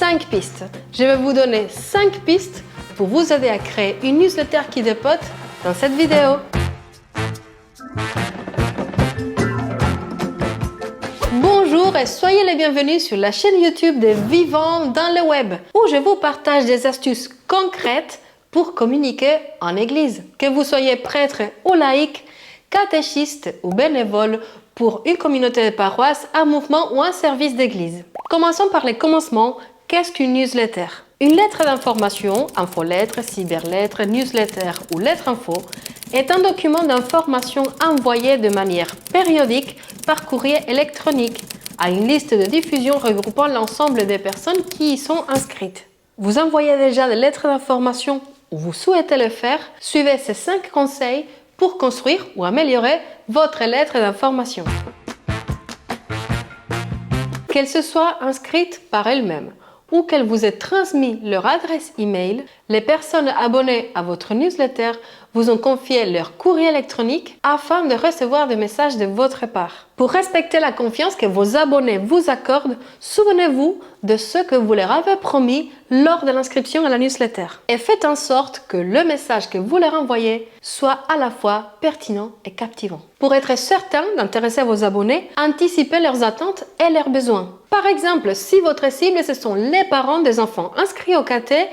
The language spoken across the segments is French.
5 pistes. Je vais vous donner 5 pistes pour vous aider à créer une newsletter qui dépote dans cette vidéo. Bonjour et soyez les bienvenus sur la chaîne YouTube des Vivants dans le web, où je vous partage des astuces concrètes pour communiquer en église. Que vous soyez prêtre ou laïc, catéchiste ou bénévole pour une communauté de paroisse, un mouvement ou un service d'église. Commençons par les commencements. Qu'est-ce qu'une newsletter? Une lettre d'information, infolettre, cyberlettre, newsletter ou lettre info, est un document d'information envoyé de manière périodique par courrier électronique à une liste de diffusion regroupant l'ensemble des personnes qui y sont inscrites. Vous envoyez déjà des lettres d'information ou vous souhaitez le faire? Suivez ces 5 conseils pour construire ou améliorer votre lettre d'information. Qu'elle se soit inscrite par elle-même ou qu'elle vous ait transmis leur adresse email, les personnes abonnées à votre newsletter vous ont confié leur courrier électronique afin de recevoir des messages de votre part. Pour respecter la confiance que vos abonnés vous accordent, souvenez-vous de ce que vous leur avez promis lors de l'inscription à la newsletter et faites en sorte que le message que vous leur envoyez soit à la fois pertinent et captivant. Pour être certain d'intéresser vos abonnés, anticipez leurs attentes et leurs besoins. Par exemple, si votre cible, ce sont les parents des enfants inscrits au caté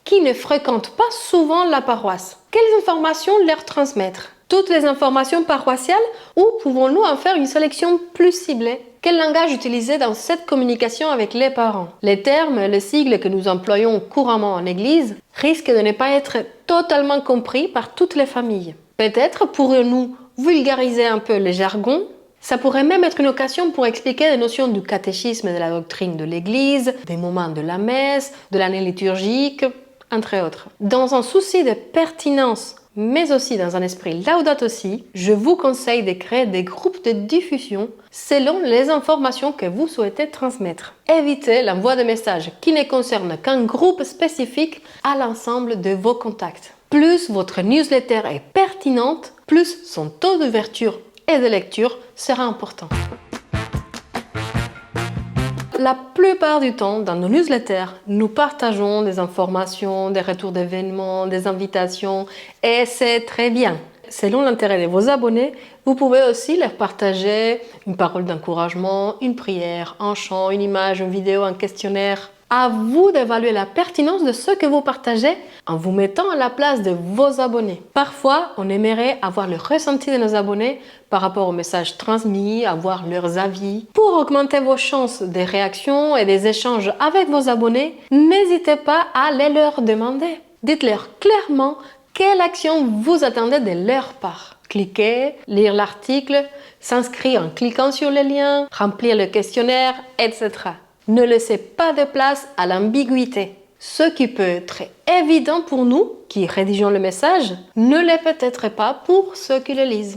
qui ne fréquentent pas souvent la paroisse, quelles informations leur transmettre? Toutes les informations paroissiales ou pouvons-nous en faire une sélection plus ciblée? Quel langage utiliser dans cette communication avec les parents? Les termes, les sigles que nous employons couramment en église risquent de ne pas être totalement compris par toutes les familles. Peut-être pourrions-nous vulgariser un peu les jargons. Ça pourrait même être une occasion pour expliquer les notions du catéchisme et de la doctrine de l'Église, des moments de la messe, de l'année liturgique, entre autres. Dans un souci de pertinence, mais aussi dans un esprit Laudato Si, je vous conseille de créer des groupes de diffusion selon les informations que vous souhaitez transmettre. Évitez l'envoi de messages qui ne concernent qu'un groupe spécifique à l'ensemble de vos contacts. Plus votre newsletter est pertinente, plus son taux d'ouverture et de lecture sera important. La plupart du temps, dans nos newsletters, nous partageons des informations, des retours d'événements, des invitations et c'est très bien. Selon l'intérêt de vos abonnés, vous pouvez aussi leur partager une parole d'encouragement, une prière, un chant, une image, une vidéo, un questionnaire. À vous d'évaluer la pertinence de ce que vous partagez en vous mettant à la place de vos abonnés. Parfois, on aimerait avoir le ressenti de nos abonnés par rapport aux messages transmis, avoir leurs avis. Pour augmenter vos chances de réaction et des échanges avec vos abonnés, n'hésitez pas à les leur demander. Dites-leur clairement quelle action vous attendez de leur part. Cliquer, lire l'article, s'inscrire en cliquant sur les liens, remplir le questionnaire, etc. Ne laissez pas de place à l'ambiguïté. Ce qui peut être évident pour nous, qui rédigeons le message, ne l'est peut-être pas pour ceux qui le lisent.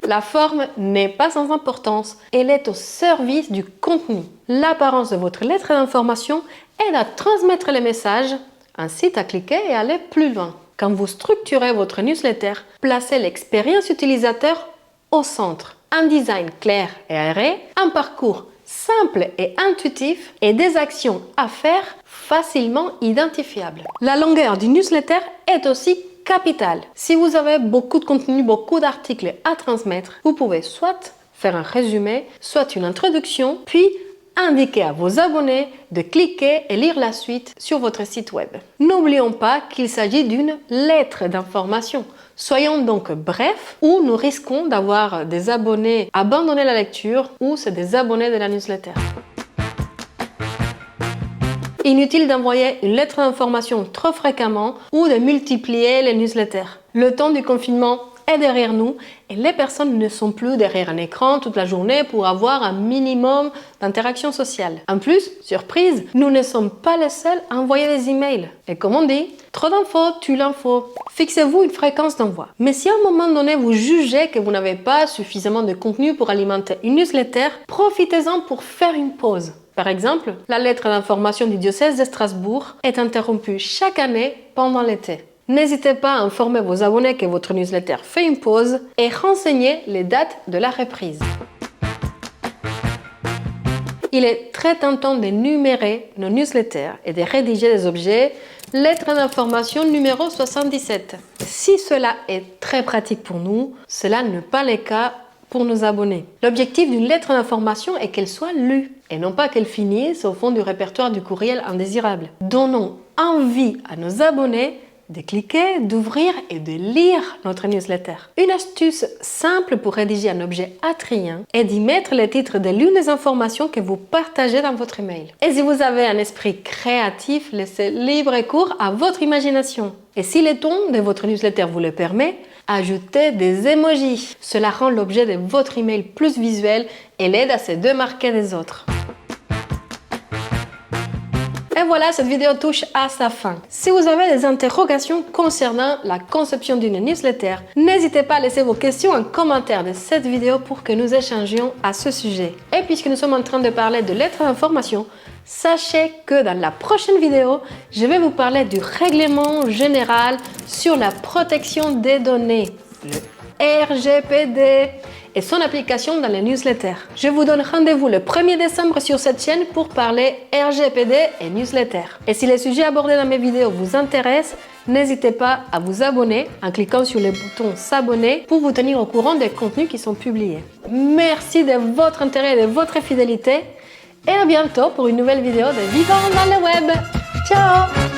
La forme n'est pas sans importance, elle est au service du contenu. L'apparence de votre lettre d'information aide à transmettre les messages, incite à cliquer et aller plus loin. Quand vous structurez votre newsletter, placez l'expérience utilisateur au centre. Un design clair et aéré, un parcours simple et intuitif et des actions à faire facilement identifiables. La longueur du newsletter est aussi capitale. Si vous avez beaucoup de contenu, beaucoup d'articles à transmettre, vous pouvez soit faire un résumé, soit une introduction, puis indiquer à vos abonnés de cliquer et lire la suite sur votre site web. N'oublions pas qu'il s'agit d'une lettre d'information. Soyons donc brefs ou nous risquons d'avoir des abonnés abandonner la lecture ou se désabonner de la newsletter. Inutile d'envoyer une lettre d'information trop fréquemment ou de multiplier les newsletters. Le temps du confinement est derrière nous et les personnes ne sont plus derrière un écran toute la journée pour avoir un minimum d'interaction sociale. En plus, surprise, nous ne sommes pas les seuls à envoyer des emails. Et comme on dit, trop d'infos tue l'info. Fixez-vous une fréquence d'envoi. Mais si à un moment donné vous jugez que vous n'avez pas suffisamment de contenu pour alimenter une newsletter, profitez-en pour faire une pause. Par exemple, la lettre d'information du diocèse de Strasbourg est interrompue chaque année pendant l'été. N'hésitez pas à informer vos abonnés que votre newsletter fait une pause et renseignez les dates de la reprise. il est très tentant de numérer nos newsletters et de rédiger des objets lettre d'information numéro 77. Si cela est très pratique pour nous, cela n'est pas le cas pour nos abonnés. L'objectif d'une lettre d'information est qu'elle soit lue et non pas qu'elle finisse au fond du répertoire du courriel indésirable. Donnons envie à nos abonnés de cliquer, d'ouvrir et de lire notre newsletter. Une astuce simple pour rédiger un objet attrayant est d'y mettre le titre de l'une des informations que vous partagez dans votre email. Et si vous avez un esprit créatif, laissez libre cours à votre imagination. Et si le ton de votre newsletter vous le permet, ajoutez des emojis. Cela rend l'objet de votre email plus visuel et l'aide à se démarquer des autres. Et voilà, cette vidéo touche à sa fin. Si vous avez des interrogations concernant la conception d'une newsletter, n'hésitez pas à laisser vos questions en commentaire de cette vidéo pour que nous échangions à ce sujet. Et puisque nous sommes en train de parler de lettres d'information, sachez que dans la prochaine vidéo, je vais vous parler du règlement général sur la protection des données, le RGPD, et son application dans les newsletters. Je vous donne rendez-vous le 1er décembre sur cette chaîne pour parler RGPD et newsletter. Et si les sujets abordés dans mes vidéos vous intéressent, n'hésitez pas à vous abonner en cliquant sur le bouton s'abonner pour vous tenir au courant des contenus qui sont publiés. Merci de votre intérêt et de votre fidélité et à bientôt pour une nouvelle vidéo de Vivant dans le web. Ciao!